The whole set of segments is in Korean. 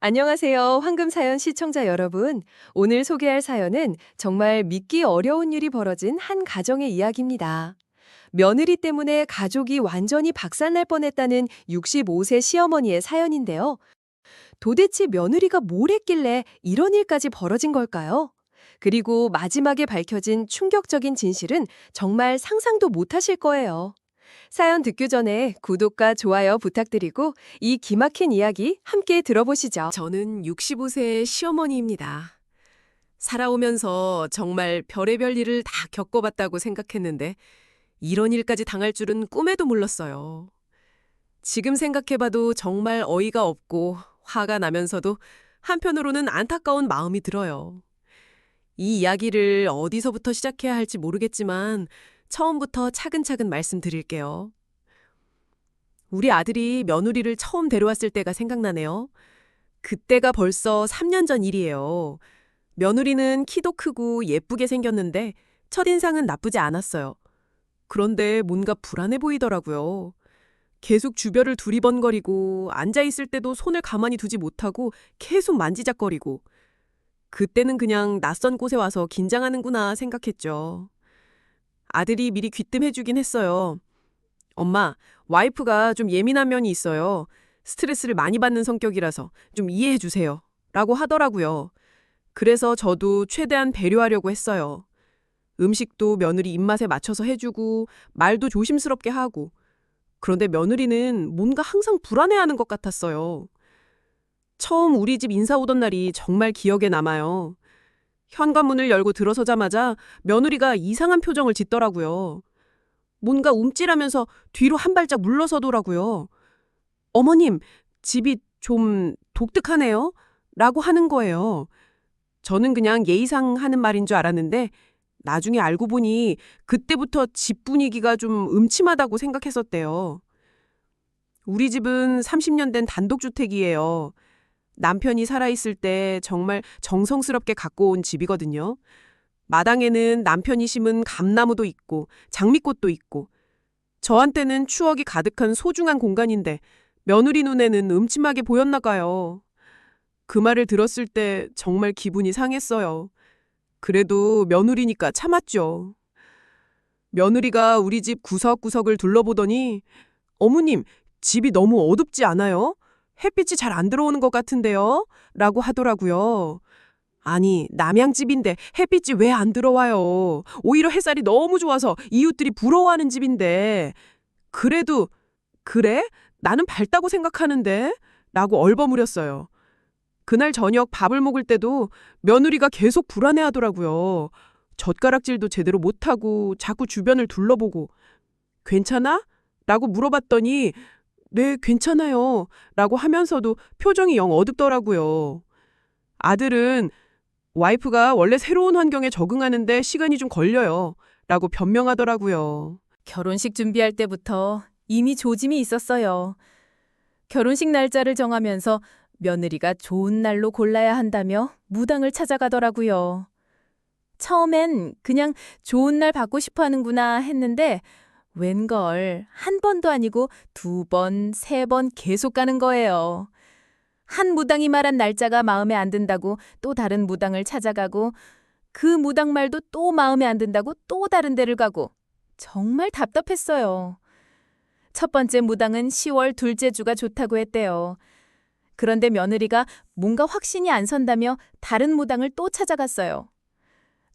안녕하세요. 황금사연 시청자 여러분. 오늘 소개할 사연은 정말 믿기 어려운 일이 벌어진 한 가정의 이야기입니다. 며느리 때문에 가족이 완전히 박살날 뻔했다는 65세 시어머니의 사연인데요. 도대체 며느리가 뭘 했길래 이런 일까지 벌어진 걸까요? 그리고 마지막에 밝혀진 충격적인 진실은 정말 상상도 못하실 거예요. 사연 듣기 전에 구독과 좋아요 부탁드리고 이 기막힌 이야기 함께 들어보시죠. 저는 65세 시어머니입니다. 살아오면서 정말 별의별 일을 다 겪어봤다고 생각했는데 이런 일까지 당할 줄은 꿈에도 몰랐어요. 지금 생각해봐도 정말 어이가 없고 화가 나면서도 한편으로는 안타까운 마음이 들어요. 이 이야기를 어디서부터 시작해야 할지 모르겠지만 처음부터 차근차근 말씀드릴게요. 우리 아들이 며느리를 처음 데려왔을 때가 생각나네요. 그때가 벌써 3년 전 일이에요. 며느리는 키도 크고 예쁘게 생겼는데 첫인상은 나쁘지 않았어요. 그런데 뭔가 불안해 보이더라고요. 계속 주변을 두리번거리고 앉아있을 때도 손을 가만히 두지 못하고 계속 만지작거리고 그때는 그냥 낯선 곳에 와서 긴장하는구나 생각했죠. 아들이 미리 귀뜸해주긴 했어요. 엄마, 와이프가 좀 예민한 면이 있어요. 스트레스를 많이 받는 성격이라서 좀 이해해 주세요. 라고 하더라고요. 그래서 저도 최대한 배려하려고 했어요. 음식도 며느리 입맛에 맞춰서 해주고 말도 조심스럽게 하고. 그런데 며느리는 뭔가 항상 불안해하는 것 같았어요. 처음 우리 집 인사 오던 날이 정말 기억에 남아요. 현관문을 열고 들어서자마자 며느리가 이상한 표정을 짓더라고요. 뭔가 움찔하면서 뒤로 한 발짝 물러서더라고요. 어머님, 집이 좀 독특하네요? 라고 하는 거예요. 저는 그냥 예의상 하는 말인 줄 알았는데 나중에 알고 보니 그때부터 집 분위기가 좀 음침하다고 생각했었대요. 우리 집은 30년 된 단독주택이에요. 남편이 살아있을 때 정말 정성스럽게 갖고 온 집이거든요. 마당에는 남편이 심은 감나무도 있고 장미꽃도 있고 저한테는 추억이 가득한 소중한 공간인데 며느리 눈에는 음침하게 보였나 봐요. 그 말을 들었을 때 정말 기분이 상했어요. 그래도 며느리니까 참았죠. 며느리가 우리 집 구석구석을 둘러보더니 어머님, 집이 너무 어둡지 않아요? 햇빛이 잘 안 들어오는 것 같은데요? 라고 하더라고요. 아니, 남양집인데 햇빛이 왜 안 들어와요? 오히려 햇살이 너무 좋아서 이웃들이 부러워하는 집인데. 그래도, 그래? 나는 밝다고 생각하는데? 라고 얼버무렸어요. 그날 저녁 밥을 먹을 때도 며느리가 계속 불안해하더라고요. 젓가락질도 제대로 못하고 자꾸 주변을 둘러보고. 괜찮아? 라고 물어봤더니 네, 괜찮아요. 라고 하면서도 표정이 영 어둡더라고요. 아들은 와이프가 원래 새로운 환경에 적응하는데 시간이 좀 걸려요. 라고 변명하더라고요. 결혼식 준비할 때부터 이미 조짐이 있었어요. 결혼식 날짜를 정하면서 며느리가 좋은 날로 골라야 한다며 무당을 찾아가더라고요. 처음엔 그냥 좋은 날 받고 싶어 하는구나 했는데 웬걸 한 번도 아니고 두 번, 세 번 계속 가는 거예요. 한 무당이 말한 날짜가 마음에 안 든다고 또 다른 무당을 찾아가고 그 무당 말도 또 마음에 안 든다고 또 다른 데를 가고 정말 답답했어요. 첫 번째 무당은 10월 둘째 주가 좋다고 했대요. 그런데 며느리가 뭔가 확신이 안 선다며 다른 무당을 또 찾아갔어요.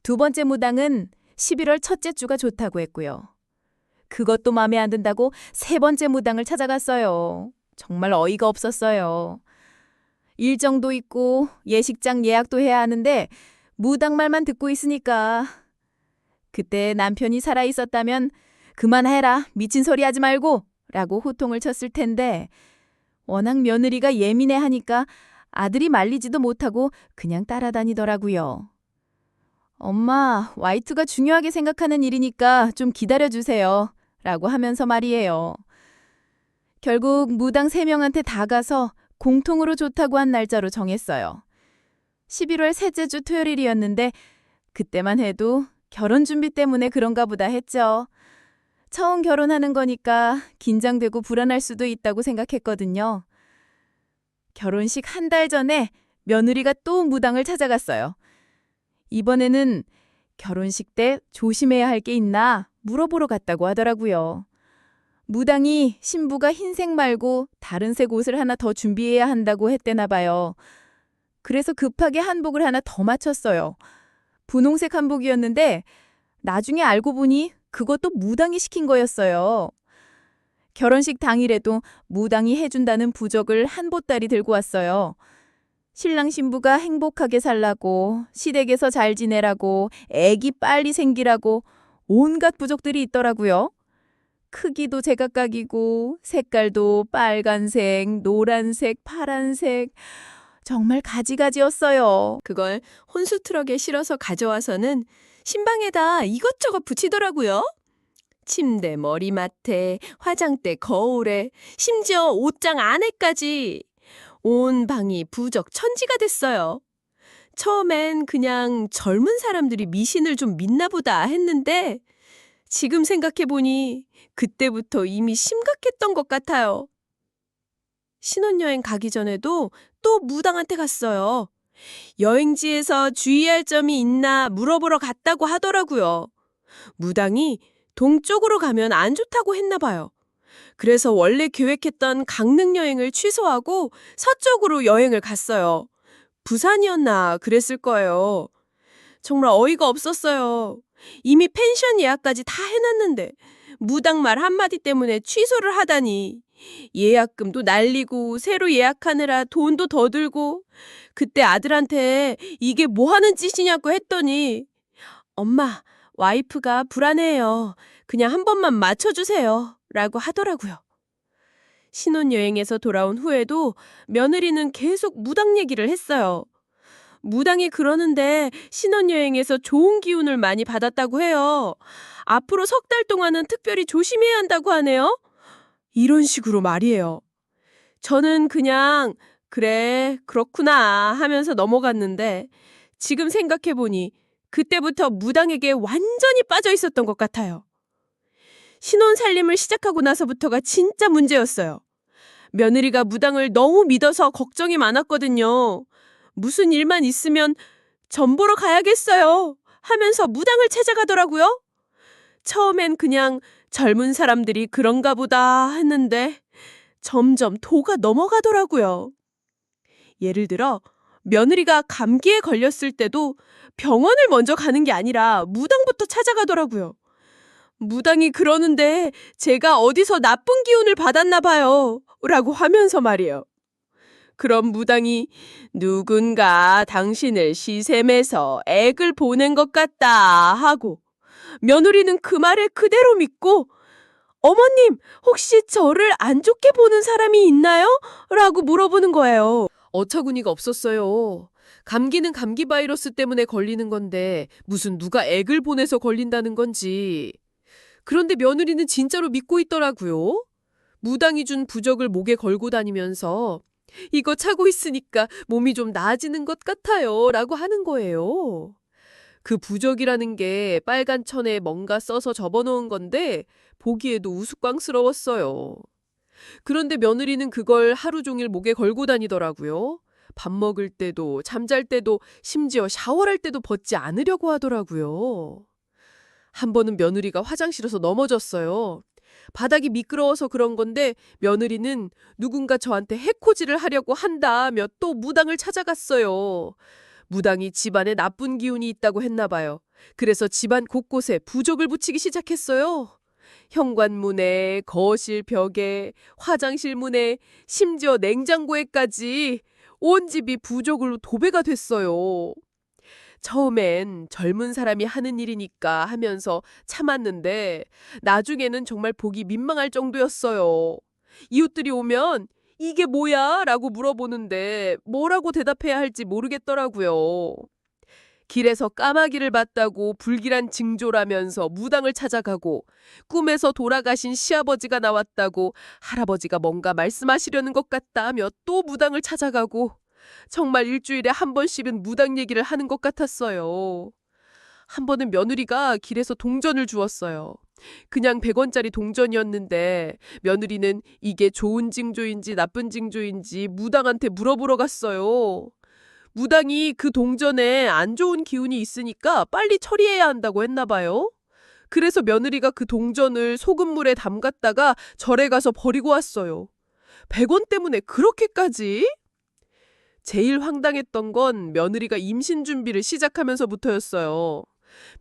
두 번째 무당은 11월 첫째 주가 좋다고 했고요. 그것도 마음에 안 든다고 세 번째 무당을 찾아갔어요. 정말 어이가 없었어요. 일정도 있고 예식장 예약도 해야 하는데 무당 말만 듣고 있으니까. 그때 남편이 살아있었다면 그만해라, 미친 소리 하지 말고 라고 호통을 쳤을 텐데 워낙 며느리가 예민해하니까 아들이 말리지도 못하고 그냥 따라다니더라고요. 엄마, 와이프가 중요하게 생각하는 일이니까 좀 기다려주세요 라고 하면서 말이에요. 결국 무당 3명한테 다 가서 공통으로 좋다고 한 날짜로 정했어요. 11월 셋째 주 토요일이었는데 그때만 해도 결혼 준비 때문에 그런가 보다 했죠. 처음 결혼하는 거니까 긴장되고 불안할 수도 있다고 생각했거든요. 결혼식 한 달 전에 며느리가 또 무당을 찾아갔어요. 이번에는 결혼식 때 조심해야 할 게 있나 물어보러 갔다고 하더라고요. 무당이 신부가 흰색 말고 다른 색 옷을 하나 더 준비해야 한다고 했대나 봐요. 그래서 급하게 한복을 하나 더 맞췄어요. 분홍색 한복이었는데 나중에 알고 보니 그것도 무당이 시킨 거였어요. 결혼식 당일에도 무당이 해준다는 부적을 한 보따리 들고 왔어요. 신랑 신부가 행복하게 살라고, 시댁에서 잘 지내라고, 애기 빨리 생기라고 온갖 부적들이 있더라고요. 크기도 제각각이고 색깔도 빨간색, 노란색, 파란색 정말 가지가지였어요. 그걸 혼수 트럭에 실어서 가져와서는 신방에다 이것저것 붙이더라고요. 침대 머리맡에, 화장대 거울에, 심지어 옷장 안에까지 온 방이 부적 천지가 됐어요. 처음엔 그냥 젊은 사람들이 미신을 좀 믿나 보다 했는데 지금 생각해보니 그때부터 이미 심각했던 것 같아요. 신혼여행 가기 전에도 또 무당한테 갔어요. 여행지에서 주의할 점이 있나 물어보러 갔다고 하더라고요. 무당이 동쪽으로 가면 안 좋다고 했나 봐요. 그래서 원래 계획했던 강릉 여행을 취소하고 서쪽으로 여행을 갔어요. 부산이었나 그랬을 거예요. 정말 어이가 없었어요. 이미 펜션 예약까지 다 해놨는데 무당 말 한마디 때문에 취소를 하다니. 예약금도 날리고 새로 예약하느라 돈도 더 들고. 그때 아들한테 이게 뭐 하는 짓이냐고 했더니 엄마, 와이프가 불안해요. 그냥 한 번만 맞춰주세요. 라고 하더라고요. 신혼여행에서 돌아온 후에도 며느리는 계속 무당 얘기를 했어요. 무당이 그러는데 신혼여행에서 좋은 기운을 많이 받았다고 해요. 앞으로 석 달 동안은 특별히 조심해야 한다고 하네요. 이런 식으로 말이에요. 저는 그냥 그래, 그렇구나 하면서 넘어갔는데 지금 생각해보니 그때부터 무당에게 완전히 빠져 있었던 것 같아요. 신혼 살림을 시작하고 나서부터가 진짜 문제였어요. 며느리가 무당을 너무 믿어서 걱정이 많았거든요. 무슨 일만 있으면 전 보러 가야겠어요 하면서 무당을 찾아가더라고요. 처음엔 그냥 젊은 사람들이 그런가 보다 했는데 점점 도가 넘어가더라고요. 예를 들어 며느리가 감기에 걸렸을 때도 병원을 먼저 가는 게 아니라 무당부터 찾아가더라고요. 무당이 그러는데 제가 어디서 나쁜 기운을 받았나 봐요. 라고 하면서 말이에요. 그럼 무당이 누군가 당신을 시샘해서 액을 보낸 것 같다 하고 며느리는 그 말을 그대로 믿고 어머님 혹시 저를 안 좋게 보는 사람이 있나요? 라고 물어보는 거예요. 어처구니가 없었어요. 감기는 감기 바이러스 때문에 걸리는 건데 무슨 누가 액을 보내서 걸린다는 건지. 그런데 며느리는 진짜로 믿고 있더라고요. 무당이 준 부적을 목에 걸고 다니면서 이거 차고 있으니까 몸이 좀 나아지는 것 같아요 라고 하는 거예요. 그 부적이라는 게 빨간 천에 뭔가 써서 접어놓은 건데 보기에도 우스꽝스러웠어요. 그런데 며느리는 그걸 하루 종일 목에 걸고 다니더라고요. 밥 먹을 때도 잠잘 때도 심지어 샤워할 때도 벗지 않으려고 하더라고요. 한 번은 며느리가 화장실에서 넘어졌어요. 바닥이 미끄러워서 그런 건데 며느리는 누군가 저한테 해코지를 하려고 한다며 또 무당을 찾아갔어요. 무당이 집안에 나쁜 기운이 있다고 했나 봐요. 그래서 집안 곳곳에 부적을 붙이기 시작했어요. 현관문에, 거실 벽에, 화장실 문에, 심지어 냉장고에까지 온 집이 부적으로 도배가 됐어요. 처음엔 젊은 사람이 하는 일이니까 하면서 참았는데 나중에는 정말 보기 민망할 정도였어요. 이웃들이 오면 이게 뭐야? 라고 물어보는데 뭐라고 대답해야 할지 모르겠더라고요. 길에서 까마귀를 봤다고 불길한 징조라면서 무당을 찾아가고 꿈에서 돌아가신 시아버지가 나왔다고 할아버지가 뭔가 말씀하시려는 것 같다며 또 무당을 찾아가고 정말 일주일에 한 번씩은 무당 얘기를 하는 것 같았어요. 한 번은 며느리가 길에서 동전을 주었어요. 그냥 100원짜리 동전이었는데 며느리는 이게 좋은 징조인지 나쁜 징조인지 무당한테 물어보러 갔어요. 무당이 그 동전에 안 좋은 기운이 있으니까 빨리 처리해야 한다고 했나 봐요. 그래서 며느리가 그 동전을 소금물에 담갔다가 절에 가서 버리고 왔어요. 100원 때문에 그렇게까지? 제일 황당했던 건 며느리가 임신 준비를 시작하면서부터였어요.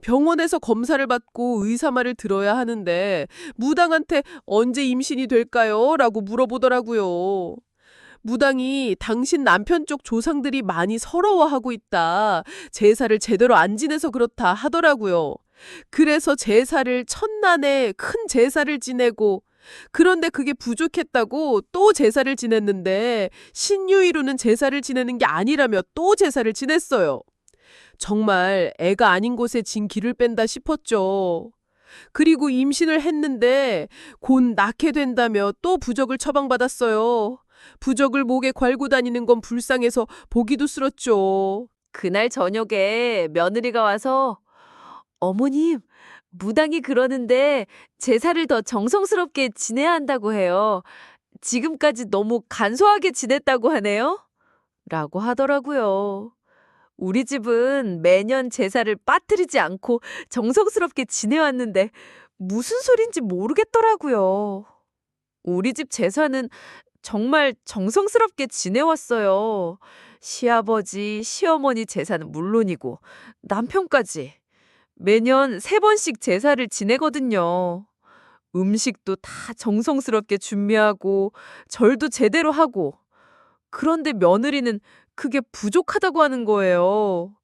병원에서 검사를 받고 의사 말을 들어야 하는데 무당한테 언제 임신이 될까요? 라고 물어보더라고요. 무당이 당신 남편 쪽 조상들이 많이 서러워하고 있다. 제사를 제대로 안 지내서 그렇다 하더라고요. 그래서 제사를 첫날에 큰 제사를 지내고 그런데 그게 부족했다고 또 제사를 지냈는데 신유이로는 제사를 지내는 게 아니라며 또 제사를 지냈어요. 정말 애가 아닌 곳에 진 기를 뺀다 싶었죠. 그리고 임신을 했는데 곧 낳게 된다며 또 부적을 처방받았어요. 부적을 목에 걸고 다니는 건 불쌍해서 보기도 싫었죠. 그날 저녁에 며느리가 와서 어머님, 무당이 그러는데 제사를 더 정성스럽게 지내야 한다고 해요. 지금까지 너무 간소하게 지냈다고 하네요. 라고 하더라고요. 우리 집은 매년 제사를 빠뜨리지 않고 정성스럽게 지내왔는데 무슨 소린지 모르겠더라고요. 우리 집 제사는 정말 정성스럽게 지내왔어요. 시아버지, 시어머니 제사는 물론이고 남편까지. 매년 3번씩 제사를 지내거든요. 음식도 다 정성스럽게 준비하고 절도 제대로 하고. 그런데 며느리는 그게 부족하다고 하는 거예요.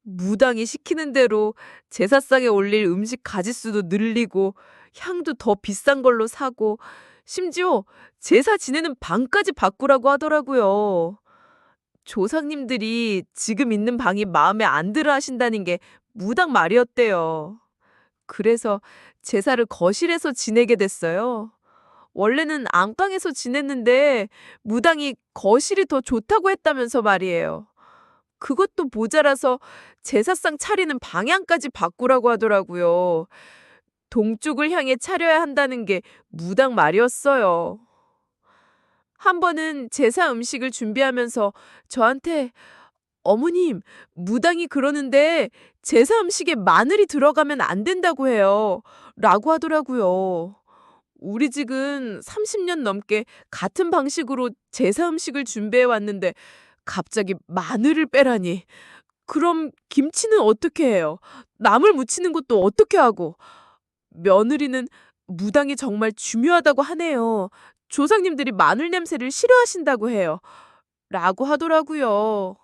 무당이 시키는 대로 제사상에 올릴 음식 가짓수도 늘리고 향도 더 비싼 걸로 사고 심지어 제사 지내는 방까지 바꾸라고 하더라고요. 조상님들이 지금 있는 방이 마음에 안 들어 하신다는 게 무당 말이었대요. 그래서 제사를 거실에서 지내게 됐어요. 원래는 안방에서 지냈는데 무당이 거실이 더 좋다고 했다면서 말이에요. 그것도 모자라서 제사상 차리는 방향까지 바꾸라고 하더라고요. 동쪽을 향해 차려야 한다는 게 무당 말이었어요. 한 번은 제사 음식을 준비하면서 저한테 어머님, 무당이 그러는데 제사 음식에 마늘이 들어가면 안 된다고 해요. 라고 하더라고요. 우리 집은 30년 넘게 같은 방식으로 제사 음식을 준비해 왔는데 갑자기 마늘을 빼라니. 그럼 김치는 어떻게 해요? 나물 무치는 것도 어떻게 하고? 며느리는 무당이 정말 중요하다고 하네요. 조상님들이 마늘 냄새를 싫어하신다고 해요. 라고 하더라고요.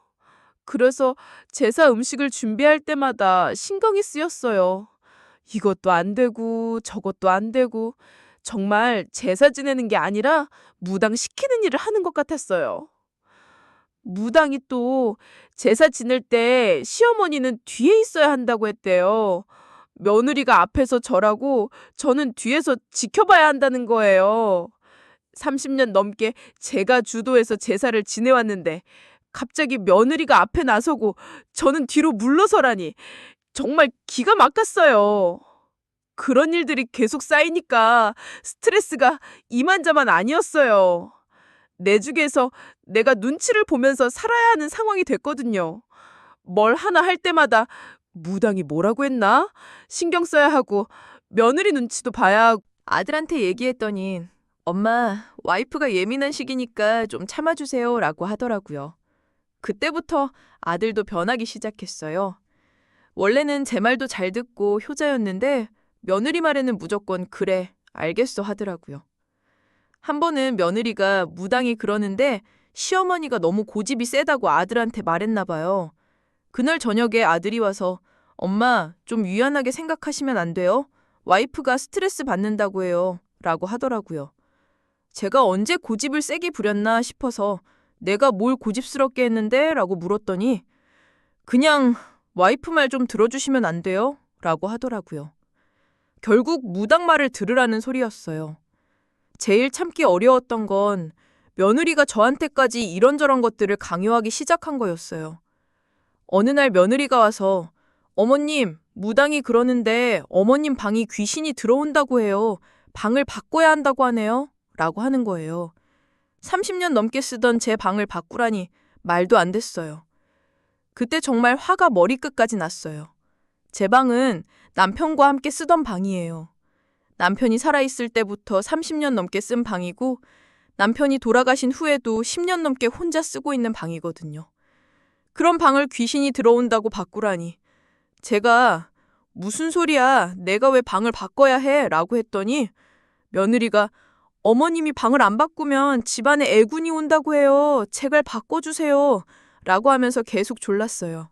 그래서 제사 음식을 준비할 때마다 신경이 쓰였어요. 이것도 안 되고 저것도 안 되고 정말 제사 지내는 게 아니라 무당 시키는 일을 하는 것 같았어요. 무당이 또 제사 지낼 때 시어머니는 뒤에 있어야 한다고 했대요. 며느리가 앞에서 절하고 저는 뒤에서 지켜봐야 한다는 거예요. 30년 넘게 제가 주도해서 제사를 지내왔는데 갑자기 며느리가 앞에 나서고 저는 뒤로 물러서라니 정말 기가 막혔어요. 그런 일들이 계속 쌓이니까 스트레스가 이만저만 아니었어요. 내 주위에서 내가 눈치를 보면서 살아야 하는 상황이 됐거든요. 뭘 하나 할 때마다 무당이 뭐라고 했나? 신경 써야 하고 며느리 눈치도 봐야 하고 아들한테 얘기했더니 엄마, 와이프가 예민한 시기니까 좀 참아주세요 라고 하더라고요. 그때부터 아들도 변하기 시작했어요. 원래는 제 말도 잘 듣고 효자였는데 며느리 말에는 무조건 그래, 알겠어 하더라고요. 한 번은 며느리가 무당이 그러는데 시어머니가 너무 고집이 세다고 아들한테 말했나 봐요. 그날 저녁에 아들이 와서 엄마, 좀 유연하게 생각하시면 안 돼요? 와이프가 스트레스 받는다고 해요. 라고 하더라고요. 제가 언제 고집을 세게 부렸나 싶어서 내가 뭘 고집스럽게 했는데? 라고 물었더니 그냥 와이프 말 좀 들어주시면 안 돼요? 라고 하더라고요. 결국 무당 말을 들으라는 소리였어요. 제일 참기 어려웠던 건 며느리가 저한테까지 이런저런 것들을 강요하기 시작한 거였어요. 어느 날 며느리가 와서 어머님, 무당이 그러는데 어머님 방이 귀신이 들어온다고 해요. 방을 바꿔야 한다고 하네요. 라고 하는 거예요. 30년 넘게 쓰던 제 방을 바꾸라니 말도 안 됐어요. 그때 정말 화가 머리끝까지 났어요. 제 방은 남편과 함께 쓰던 방이에요. 남편이 살아있을 때부터 30년 넘게 쓴 방이고 남편이 돌아가신 후에도 10년 넘게 혼자 쓰고 있는 방이거든요. 그런 방을 귀신이 들어온다고 바꾸라니. 제가 무슨 소리야, 내가 왜 방을 바꿔야 해? 라고 했더니 며느리가 어머님이 방을 안 바꾸면 집안에 애군이 온다고 해요. 제발 바꿔주세요. 라고 하면서 계속 졸랐어요.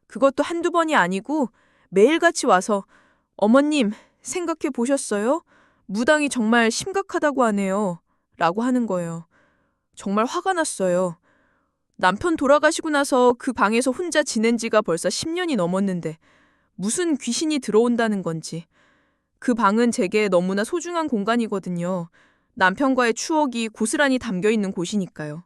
그것도 한두 번이 아니고 매일같이 와서 어머님 생각해 보셨어요? 무당이 정말 심각하다고 하네요. 라고 하는 거예요. 정말 화가 났어요. 남편 돌아가시고 나서 그 방에서 혼자 지낸 지가 벌써 10년이 넘었는데 무슨 귀신이 들어온다는 건지. 그 방은 제게 너무나 소중한 공간이거든요. 남편과의 추억이 고스란히 담겨 있는 곳이니까요.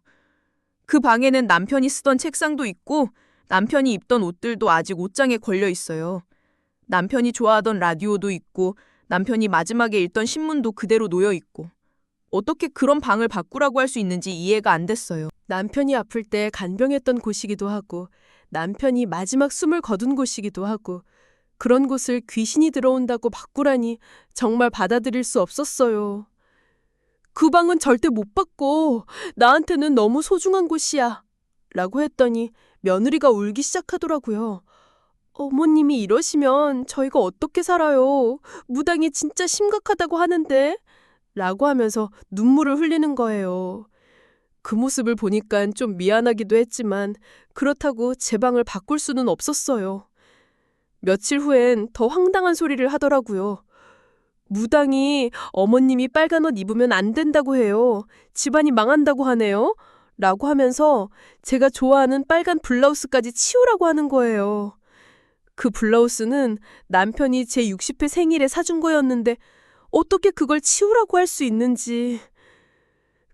그 방에는 남편이 쓰던 책상도 있고 남편이 입던 옷들도 아직 옷장에 걸려 있어요. 남편이 좋아하던 라디오도 있고 남편이 마지막에 읽던 신문도 그대로 놓여 있고. 어떻게 그런 방을 바꾸라고 할 수 있는지 이해가 안 됐어요. 남편이 아플 때 간병했던 곳이기도 하고 남편이 마지막 숨을 거둔 곳이기도 하고 그런 곳을 귀신이 들어온다고 바꾸라니 정말 받아들일 수 없었어요. 그 방은 절대 못 바꿔. 나한테는 너무 소중한 곳이야. 라고 했더니 며느리가 울기 시작하더라고요. 어머님이 이러시면 저희가 어떻게 살아요? 무당이 진짜 심각하다고 하는데? 라고 하면서 눈물을 흘리는 거예요. 그 모습을 보니까 좀 미안하기도 했지만 그렇다고 제 방을 바꿀 수는 없었어요. 며칠 후엔 더 황당한 소리를 하더라고요. 무당이 어머님이 빨간 옷 입으면 안 된다고 해요. 집안이 망한다고 하네요. 라고 하면서 제가 좋아하는 빨간 블라우스까지 치우라고 하는 거예요. 그 블라우스는 남편이 제 60회 생일에 사준 거였는데 어떻게 그걸 치우라고 할 수 있는지.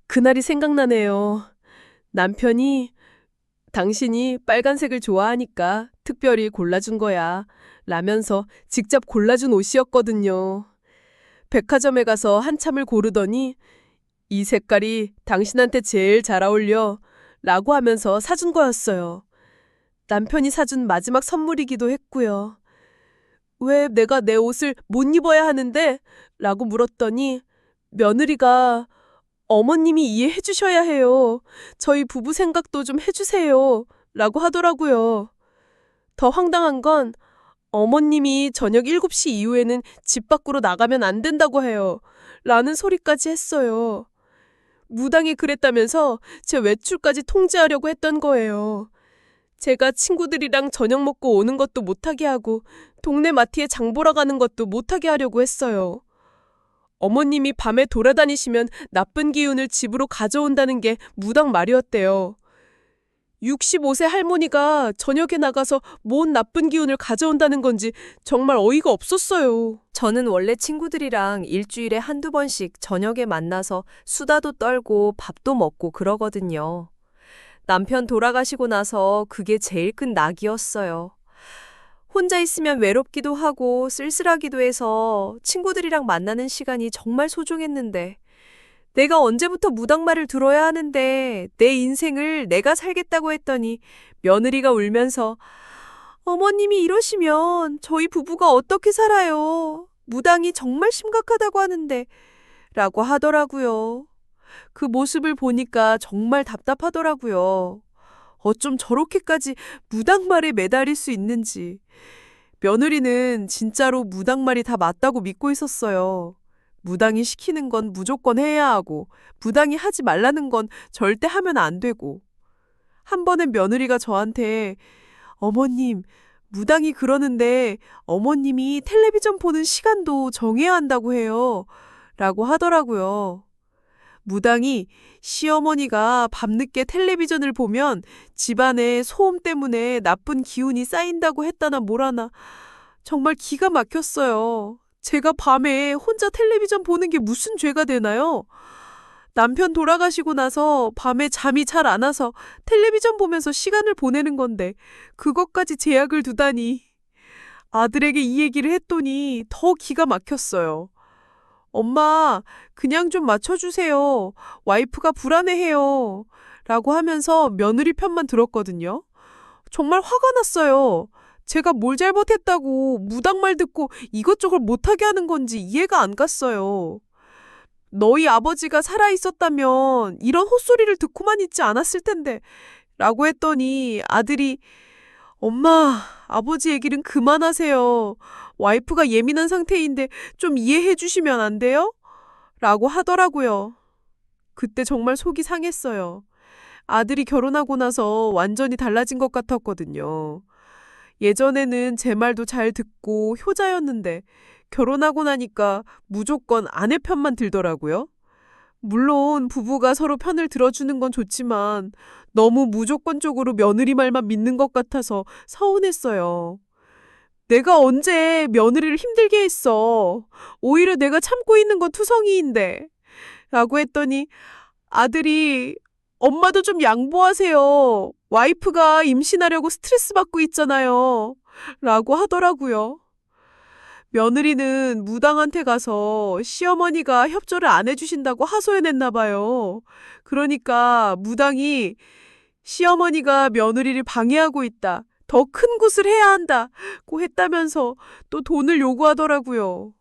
그날이 생각나네요. 남편이 당신이 빨간색을 좋아하니까 특별히 골라준 거야. 라면서 직접 골라준 옷이었거든요. 백화점에 가서 한참을 고르더니 이 색깔이 당신한테 제일 잘 어울려. 라고 하면서 사준 거였어요. 남편이 사준 마지막 선물이기도 했고요. 왜 내가 내 옷을 못 입어야 하는데? 라고 물었더니 며느리가 어머님이 이해해 주셔야 해요. 저희 부부 생각도 좀 해주세요. 라고 하더라고요. 더 황당한 건 어머님이 저녁 7시 이후에는 집 밖으로 나가면 안 된다고 해요. 라는 소리까지 했어요. 무당이 그랬다면서 제 외출까지 통제하려고 했던 거예요. 제가 친구들이랑 저녁 먹고 오는 것도 못하게 하고 동네 마트에 장 보러 가는 것도 못하게 하려고 했어요. 어머님이 밤에 돌아다니시면 나쁜 기운을 집으로 가져온다는 게 무당 말이었대요. 65세 할머니가 저녁에 나가서 뭔 나쁜 기운을 가져온다는 건지 정말 어이가 없었어요. 저는 원래 친구들이랑 일주일에 한두 번씩 저녁에 만나서 수다도 떨고 밥도 먹고 그러거든요. 남편 돌아가시고 나서 그게 제일 큰 낙이었어요. 혼자 있으면 외롭기도 하고 쓸쓸하기도 해서 친구들이랑 만나는 시간이 정말 소중했는데 내가 언제부터 무당 말을 들어야 하는데 내 인생을 내가 살겠다고 했더니 며느리가 울면서 어머님이 이러시면 저희 부부가 어떻게 살아요? 무당이 정말 심각하다고 하는데 라고 하더라고요. 그 모습을 보니까 정말 답답하더라고요. 어쩜 저렇게까지 무당말에 매달릴 수 있는지. 며느리는 진짜로 무당말이 다 맞다고 믿고 있었어요. 무당이 시키는 건 무조건 해야 하고 무당이 하지 말라는 건 절대 하면 안 되고. 한 번은 며느리가 저한테 어머님, 무당이 그러는데 어머님이 텔레비전 보는 시간도 정해야 한다고 해요. 라고 하더라고요. 무당이 시어머니가 밤늦게 텔레비전을 보면 집안에 소음 때문에 나쁜 기운이 쌓인다고 했다나 뭐라나 정말 기가 막혔어요. 제가 밤에 혼자 텔레비전 보는 게 무슨 죄가 되나요? 남편 돌아가시고 나서 밤에 잠이 잘 안 와서 텔레비전 보면서 시간을 보내는 건데 그것까지 제약을 두다니. 아들에게 이 얘기를 했더니 더 기가 막혔어요. 엄마, 그냥 좀 맞춰주세요. 와이프가 불안해해요. 라고 하면서 며느리 편만 들었거든요. 정말 화가 났어요. 제가 뭘 잘못했다고 무당말 듣고 이것저것 못하게 하는 건지 이해가 안 갔어요. 너희 아버지가 살아있었다면 이런 헛소리를 듣고만 있지 않았을 텐데 라고 했더니 아들이 엄마, 아버지 얘기는 그만하세요. 와이프가 예민한 상태인데 좀 이해해 주시면 안 돼요? 라고 하더라고요. 그때 정말 속이 상했어요. 아들이 결혼하고 나서 완전히 달라진 것 같았거든요. 예전에는 제 말도 잘 듣고 효자였는데 결혼하고 나니까 무조건 아내 편만 들더라고요. 물론 부부가 서로 편을 들어주는 건 좋지만 너무 무조건적으로 며느리 말만 믿는 것 같아서 서운했어요. 내가 언제 며느리를 힘들게 했어. 오히려 내가 참고 있는 건 투성이인데. 라고 했더니 아들이 엄마도 좀 양보하세요. 와이프가 임신하려고 스트레스 받고 있잖아요. 라고 하더라고요. 며느리는 무당한테 가서 시어머니가 협조를 안 해주신다고 하소연했나 봐요. 그러니까 무당이 시어머니가 며느리를 방해하고 있다. 더 큰 굿을 해야 한다고 했다면서 또 돈을 요구하더라고요.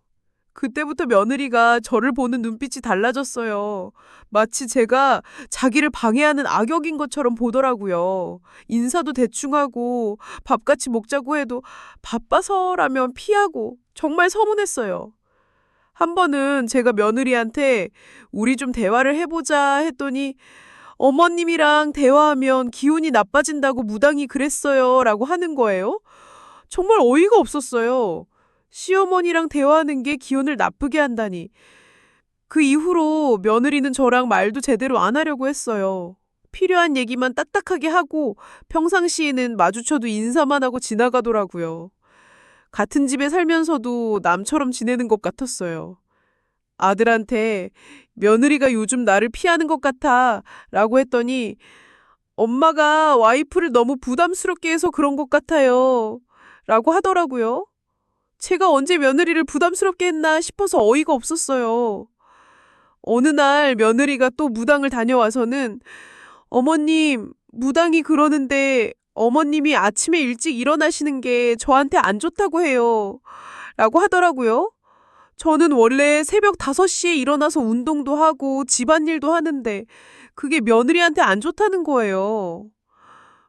그때부터 며느리가 저를 보는 눈빛이 달라졌어요. 마치 제가 자기를 방해하는 악역인 것처럼 보더라고요. 인사도 대충 하고 밥 같이 먹자고 해도 바빠서라면 피하고 정말 서운했어요. 한 번은 제가 며느리한테 우리 좀 대화를 해보자 했더니 어머님이랑 대화하면 기운이 나빠진다고 무당이 그랬어요 라고 하는 거예요. 정말 어이가 없었어요. 시어머니랑 대화하는 게 기운을 나쁘게 한다니. 그 이후로 며느리는 저랑 말도 제대로 안 하려고 했어요. 필요한 얘기만 딱딱하게 하고 평상시에는 마주쳐도 인사만 하고 지나가더라고요. 같은 집에 살면서도 남처럼 지내는 것 같았어요. 아들한테 며느리가 요즘 나를 피하는 것 같아 라고 했더니 엄마가 와이프를 너무 부담스럽게 해서 그런 것 같아요 라고 하더라고요. 제가 언제 며느리를 부담스럽게 했나 싶어서 어이가 없었어요. 어느 날 며느리가 또 무당을 다녀와서는 어머님, 무당이 그러는데 어머님이 아침에 일찍 일어나시는 게 저한테 안 좋다고 해요. 라고 하더라고요. 저는 원래 새벽 5시에 일어나서 운동도 하고 집안일도 하는데 그게 며느리한테 안 좋다는 거예요.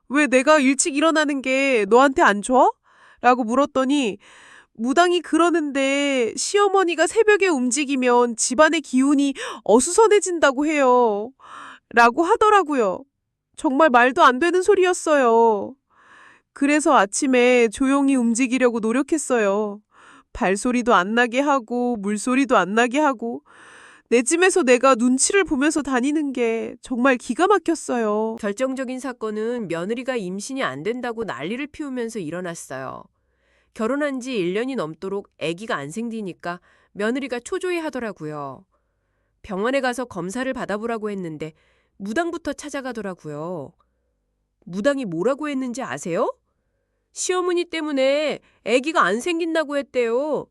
왜 내가 일찍 일어나는 게 너한테 안 좋아? 라고 물었더니 무당이 그러는데 시어머니가 새벽에 움직이면 집안의 기운이 어수선해진다고 해요. 라고 하더라고요. 정말 말도 안 되는 소리였어요. 그래서 아침에 조용히 움직이려고 노력했어요. 발소리도 안 나게 하고 물소리도 안 나게 하고 내 집에서 내가 눈치를 보면서 다니는 게 정말 기가 막혔어요. 결정적인 사건은 며느리가 임신이 안 된다고 난리를 피우면서 일어났어요. 결혼한 지 1년이 넘도록 아기가 안 생기니까 며느리가 초조해 하더라고요. 병원에 가서 검사를 받아보라고 했는데 무당부터 찾아가더라고요. 무당이 뭐라고 했는지 아세요? 시어머니 때문에 아기가 안 생긴다고 했대요.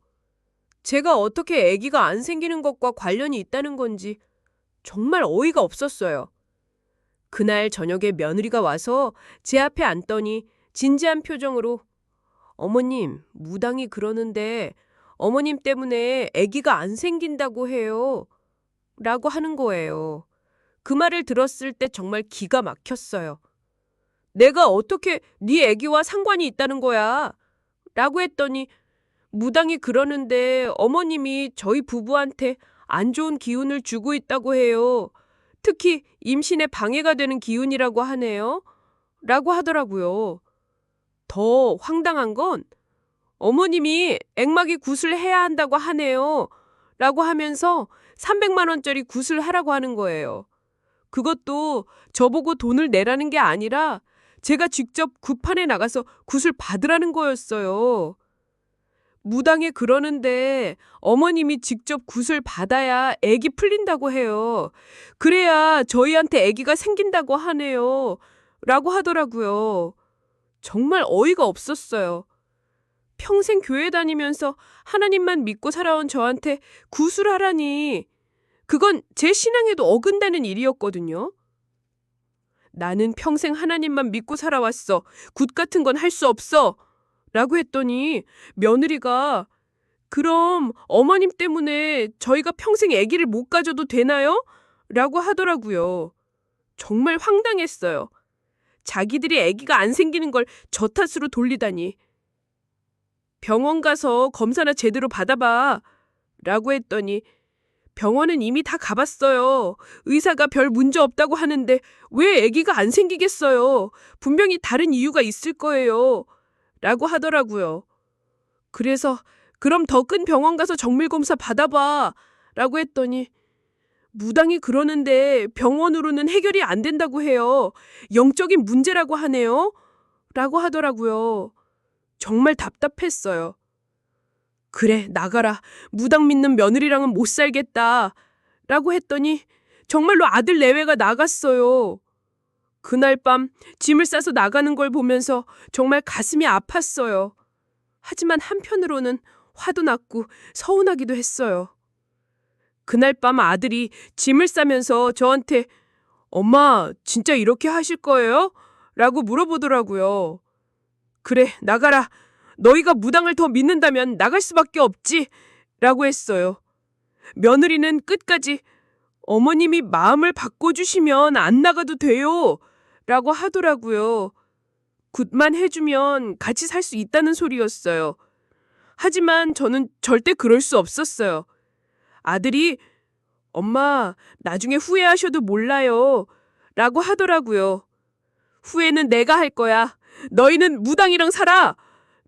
제가 어떻게 아기가 안 생기는 것과 관련이 있다는 건지 정말 어이가 없었어요. 그날 저녁에 며느리가 와서 제 앞에 앉더니 진지한 표정으로 어머님, 무당이 그러는데 어머님 때문에 아기가 안 생긴다고 해요. 라고 하는 거예요. 그 말을 들었을 때 정말 기가 막혔어요. 내가 어떻게 네 아기와 상관이 있다는 거야? 라고 했더니 무당이 그러는데 어머님이 저희 부부한테 안 좋은 기운을 주고 있다고 해요. 특히 임신에 방해가 되는 기운이라고 하네요. 라고 하더라고요. 더 황당한 건 어머님이 액막이 굿을 해야 한다고 하네요. 라고 하면서 300만 원짜리 굿을 하라고 하는 거예요. 그것도 저보고 돈을 내라는 게 아니라 제가 직접 굿판에 나가서 굿을 받으라는 거였어요. 무당에 그러는데 어머님이 직접 굿을 받아야 애기 풀린다고 해요. 그래야 저희한테 애기가 생긴다고 하네요. 라고 하더라고요. 정말 어이가 없었어요. 평생 교회 다니면서 하나님만 믿고 살아온 저한테 구술하라니. 그건 제 신앙에도 어긋나는 일이었거든요. 나는 평생 하나님만 믿고 살아왔어. 굿 같은 건 할 수 없어. 라고 했더니 며느리가 그럼 어머님 때문에 저희가 평생 아기를 못 가져도 되나요? 라고 하더라고요. 정말 황당했어요. 자기들이 아기가 안 생기는 걸 저 탓으로 돌리다니. 병원 가서 검사나 제대로 받아봐. 라고 했더니 병원은 이미 다 가봤어요. 의사가 별 문제 없다고 하는데 왜 아기가 안 생기겠어요? 분명히 다른 이유가 있을 거예요. 라고 하더라고요. 그래서 그럼 더 큰 병원 가서 정밀검사 받아봐. 라고 했더니 무당이 그러는데 병원으로는 해결이 안 된다고 해요. 영적인 문제라고 하네요. 라고 하더라고요. 정말 답답했어요. 그래, 나가라. 무당 믿는 며느리랑은 못 살겠다. 라고 했더니 정말로 아들 내외가 나갔어요. 그날 밤 짐을 싸서 나가는 걸 보면서 정말 가슴이 아팠어요. 하지만 한편으로는 화도 났고 서운하기도 했어요. 그날 밤 아들이 짐을 싸면서 저한테 엄마, 진짜 이렇게 하실 거예요? 라고 물어보더라고요. 그래, 나가라. 너희가 무당을 더 믿는다면 나갈 수밖에 없지. 라고 했어요. 며느리는 끝까지 어머님이 마음을 바꿔주시면 안 나가도 돼요. 라고 하더라고요. 굿만 해주면 같이 살 수 있다는 소리였어요. 하지만 저는 절대 그럴 수 없었어요. 아들이 엄마, 나중에 후회하셔도 몰라요. 라고 하더라고요. 후회는 내가 할 거야. 너희는 무당이랑 살아.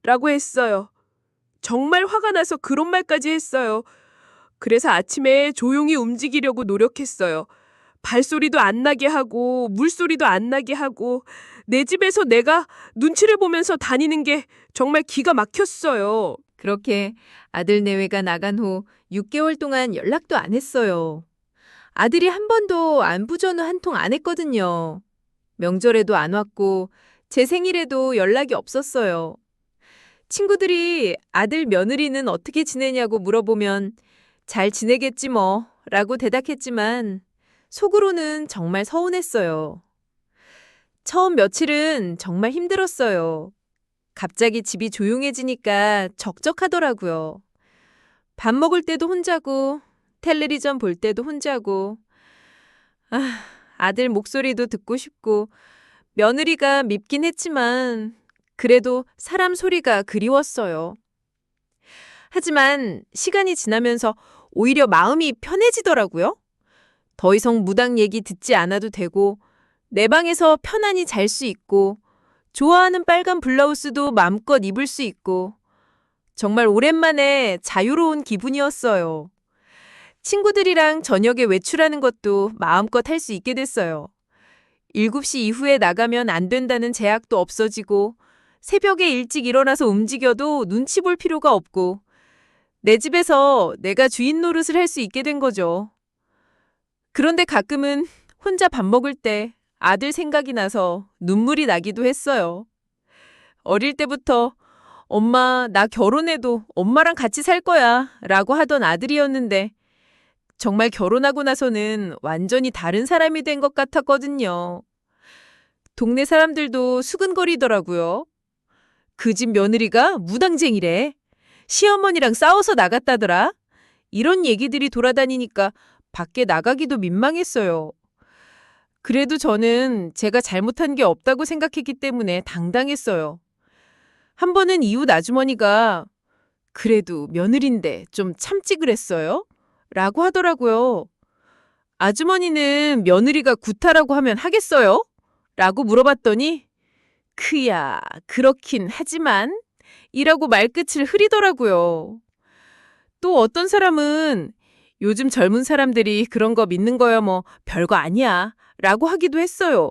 라고 했어요. 정말 화가 나서 그런 말까지 했어요. 그래서 아침에 조용히 움직이려고 노력했어요. 발소리도 안 나게 하고 물소리도 안 나게 하고 내 집에서 내가 눈치를 보면서 다니는 게 정말 기가 막혔어요. 그렇게 아들 내외가 나간 후 6개월 동안 연락도 안 했어요. 아들이 한 번도 안부 전화 한 통 안 했거든요. 명절에도 안 왔고 제 생일에도 연락이 없었어요. 친구들이 아들 며느리는 어떻게 지내냐고 물어보면 잘 지내겠지 뭐 라고 대답했지만 속으로는 정말 서운했어요. 처음 며칠은 정말 힘들었어요. 갑자기 집이 조용해지니까 적적하더라고요. 밥 먹을 때도 혼자고 텔레비전 볼 때도 혼자고 아들 목소리도 듣고 싶고 며느리가 밉긴 했지만 그래도 사람 소리가 그리웠어요. 하지만 시간이 지나면서 오히려 마음이 편해지더라고요. 더 이상 무당 얘기 듣지 않아도 되고 내 방에서 편안히 잘 수 있고 좋아하는 빨간 블라우스도 마음껏 입을 수 있고 정말 오랜만에 자유로운 기분이었어요. 친구들이랑 저녁에 외출하는 것도 마음껏 할 수 있게 됐어요. 7시 이후에 나가면 안 된다는 제약도 없어지고 새벽에 일찍 일어나서 움직여도 눈치 볼 필요가 없고 내 집에서 내가 주인 노릇을 할 수 있게 된 거죠. 그런데 가끔은 혼자 밥 먹을 때 아들 생각이 나서 눈물이 나기도 했어요. 어릴 때부터 엄마, 나 결혼해도 엄마랑 같이 살 거야 라고 하던 아들이었는데 정말 결혼하고 나서는 완전히 다른 사람이 된 것 같았거든요. 동네 사람들도 수근거리더라고요. 그 집 며느리가 무당쟁이래. 시어머니랑 싸워서 나갔다더라. 이런 얘기들이 돌아다니니까 밖에 나가기도 민망했어요. 그래도 저는 제가 잘못한 게 없다고 생각했기 때문에 당당했어요. 한 번은 이웃 아주머니가 그래도 며느린데 좀 참지 그랬어요? 라고 하더라고요. 아주머니는 며느리가 구타라고 하면 하겠어요? 라고 물어봤더니 크야, 그렇긴 하지만 이라고 말끝을 흐리더라고요. 또 어떤 사람은 요즘 젊은 사람들이 그런 거 믿는 거야 뭐 별거 아니야 라고 하기도 했어요.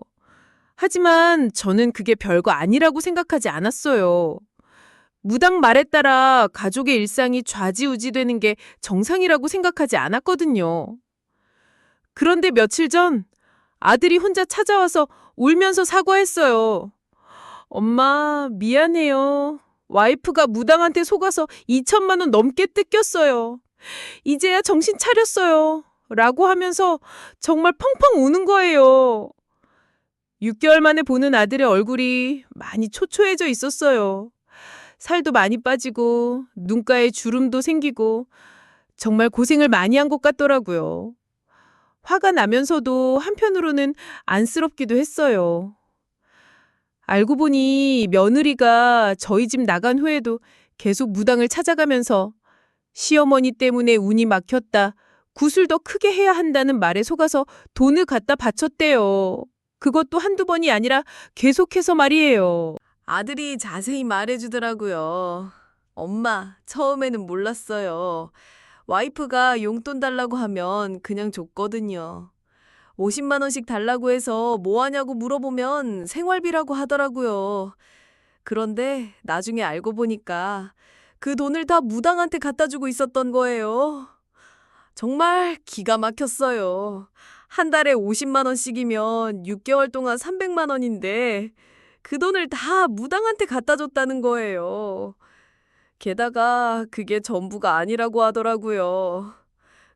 하지만 저는 그게 별거 아니라고 생각하지 않았어요. 무당 말에 따라 가족의 일상이 좌지우지되는 게 정상이라고 생각하지 않았거든요. 그런데 며칠 전 아들이 혼자 찾아와서 울면서 사과했어요. 엄마, 미안해요. 와이프가 무당한테 속아서 2천만 원 넘게 뜯겼어요. 이제야 정신 차렸어요. 라고 하면서 정말 펑펑 우는 거예요. 6개월 만에 보는 아들의 얼굴이 많이 초초해져 있었어요. 살도 많이 빠지고 눈가에 주름도 생기고 정말 고생을 많이 한 것 같더라고요. 화가 나면서도 한편으로는 안쓰럽기도 했어요. 알고 보니 며느리가 저희 집 나간 후에도 계속 무당을 찾아가면서 시어머니 때문에 운이 막혔다, 굿을 더 크게 해야 한다는 말에 속아서 돈을 갖다 바쳤대요. 그것도 한두 번이 아니라 계속해서 말이에요. 아들이 자세히 말해주더라고요. 엄마, 처음에는 몰랐어요. 와이프가 용돈 달라고 하면 그냥 줬거든요. 50만 원씩 달라고 해서 뭐 하냐고 물어보면 생활비라고 하더라고요. 그런데 나중에 알고 보니까 그 돈을 다 무당한테 갖다 주고 있었던 거예요. 정말 기가 막혔어요. 한 달에 50만 원씩이면 6개월 동안 300만 원인데 그 돈을 다 무당한테 갖다 줬다는 거예요. 게다가 그게 전부가 아니라고 하더라고요.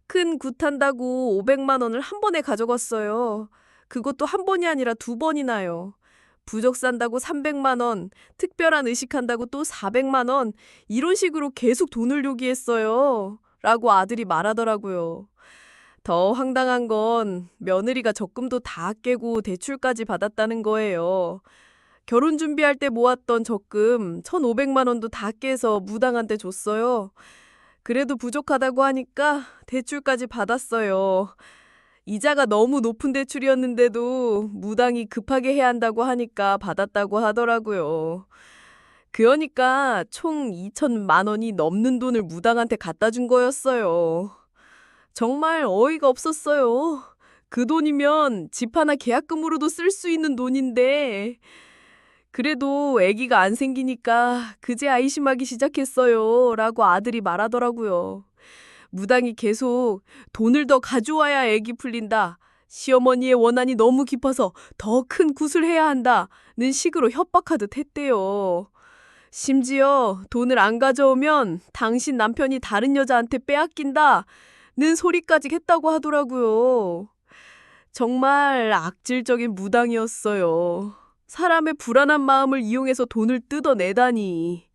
큰 굿한다고 500만 원을 한 번에 가져갔어요. 그것도 한 번이 아니라 두 번이나요. 부적 산다고 300만 원, 특별한 의식한다고 또 400만 원, 이런 식으로 계속 돈을 요구했어요. 라고 아들이 말하더라고요. 더 황당한 건 며느리가 적금도 다 깨고 대출까지 받았다는 거예요. 결혼 준비할 때 모았던 적금 1,500만 원도 다 깨서 무당한테 줬어요. 그래도 부족하다고 하니까 대출까지 받았어요. 이자가 너무 높은 대출이었는데도 무당이 급하게 해야 한다고 하니까 받았다고 하더라고요. 그러니까 총 2천만 원이 넘는 돈을 무당한테 갖다 준 거였어요. 정말 어이가 없었어요. 그 돈이면 집 하나 계약금으로도 쓸 수 있는 돈인데 그래도 아기가 안 생기니까 그제 아이심하기 시작했어요. 라고 아들이 말하더라고요. 무당이 계속 돈을 더 가져와야 아기 풀린다. 시어머니의 원한이 너무 깊어서 더 큰 굿을 해야 한다는 식으로 협박하듯 했대요. 심지어 돈을 안 가져오면 당신 남편이 다른 여자한테 빼앗긴다는 소리까지 했다고 하더라고요. 정말 악질적인 무당이었어요. 사람의 불안한 마음을 이용해서 돈을 뜯어내다니.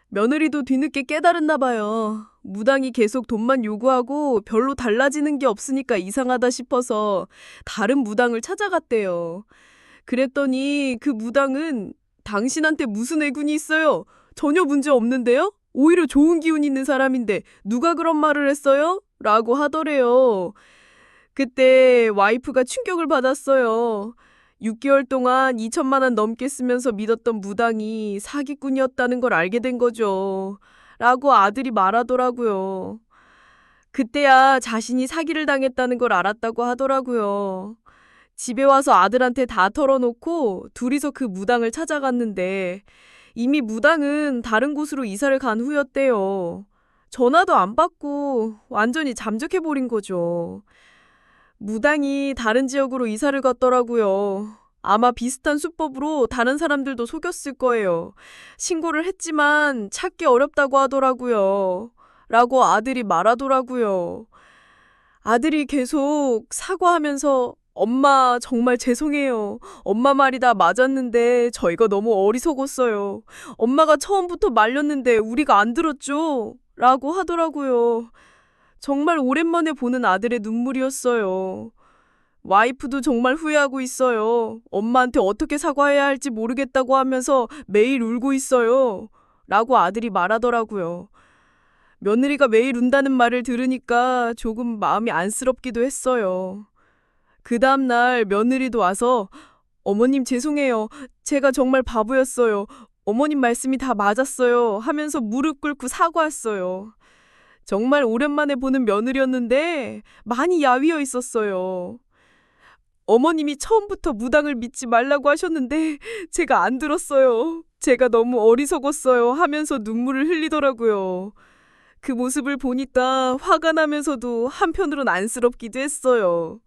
며느리도 뒤늦게 깨달았나 봐요. 무당이 계속 돈만 요구하고 별로 달라지는 게 없으니까 이상하다 싶어서 다른 무당을 찾아갔대요. 그랬더니 그 무당은 당신한테 무슨 애군이 있어요? 전혀 문제 없는데요? 오히려 좋은 기운 있는 사람인데 누가 그런 말을 했어요? 라고 하더래요. 그때 와이프가 충격을 받았어요. 6개월 동안 2천만 원 넘게 쓰면서 믿었던 무당이 사기꾼이었다는 걸 알게 된 거죠. 라고 아들이 말하더라고요. 그때야 자신이 사기를 당했다는 걸 알았다고 하더라고요. 집에 와서 아들한테 다 털어놓고 둘이서 그 무당을 찾아갔는데 이미 무당은 다른 곳으로 이사를 간 후였대요. 전화도 안 받고 완전히 잠적해버린 거죠. 무당이 다른 지역으로 이사를 갔더라고요. 아마 비슷한 수법으로 다른 사람들도 속였을 거예요. 신고를 했지만 찾기 어렵다고 하더라고요. 라고 아들이 말하더라고요. 아들이 계속 사과하면서 엄마 정말 죄송해요. 엄마 말이 다 맞았는데 저희가 너무 어리석었어요. 엄마가 처음부터 말렸는데 우리가 안 들었죠? 라고 하더라고요. 정말 오랜만에 보는 아들의 눈물이었어요. 와이프도 정말 후회하고 있어요. 엄마한테 어떻게 사과해야 할지 모르겠다고 하면서 매일 울고 있어요. 라고 아들이 말하더라고요. 며느리가 매일 운다는 말을 들으니까 조금 마음이 안쓰럽기도 했어요. 그 다음날 며느리도 와서 어머님 죄송해요. 제가 정말 바보였어요. 어머님 말씀이 다 맞았어요. 하면서 무릎 꿇고 사과했어요. 정말 오랜만에 보는 며느리였는데 많이 야위어 있었어요. 어머님이 처음부터 무당을 믿지 말라고 하셨는데 제가 안 들었어요. 제가 너무 어리석었어요 하면서 눈물을 흘리더라고요. 그 모습을 보니까 화가 나면서도 한편으론 안쓰럽기도 했어요.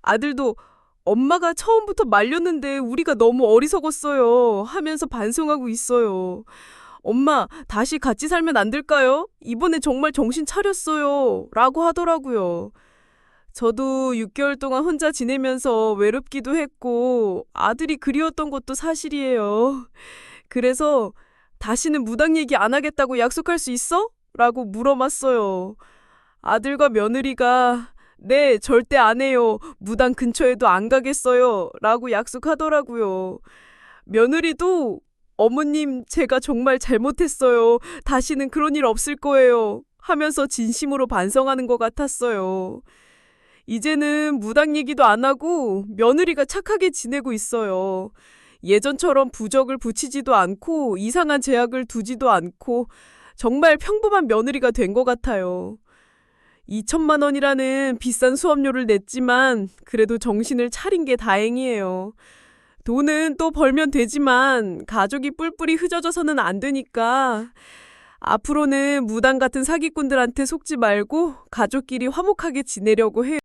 아들도 엄마가 처음부터 말렸는데 우리가 너무 어리석었어요 하면서 반성하고 있어요. 엄마, 다시 같이 살면 안 될까요? 이번에 정말 정신 차렸어요. 라고 하더라고요. 저도 6개월 동안 혼자 지내면서 외롭기도 했고 아들이 그리웠던 것도 사실이에요. 그래서 다시는 무당 얘기 안 하겠다고 약속할 수 있어? 라고 물어봤어요. 아들과 며느리가 네, 절대 안 해요. 무당 근처에도 안 가겠어요. 라고 약속하더라고요. 며느리도 어머님, 제가 정말 잘못했어요. 다시는 그런 일 없을 거예요. 하면서 진심으로 반성하는 것 같았어요. 이제는 무당 얘기도 안 하고 며느리가 착하게 지내고 있어요. 예전처럼 부적을 붙이지도 않고 이상한 제약을 두지도 않고 정말 평범한 며느리가 된 것 같아요. 2천만 원이라는 비싼 수업료를 냈지만 그래도 정신을 차린 게 다행이에요. 돈은 또 벌면 되지만 가족이 뿔뿔이 흩어져서는 안 되니까 앞으로는 무당 같은 사기꾼들한테 속지 말고 가족끼리 화목하게 지내려고 해요.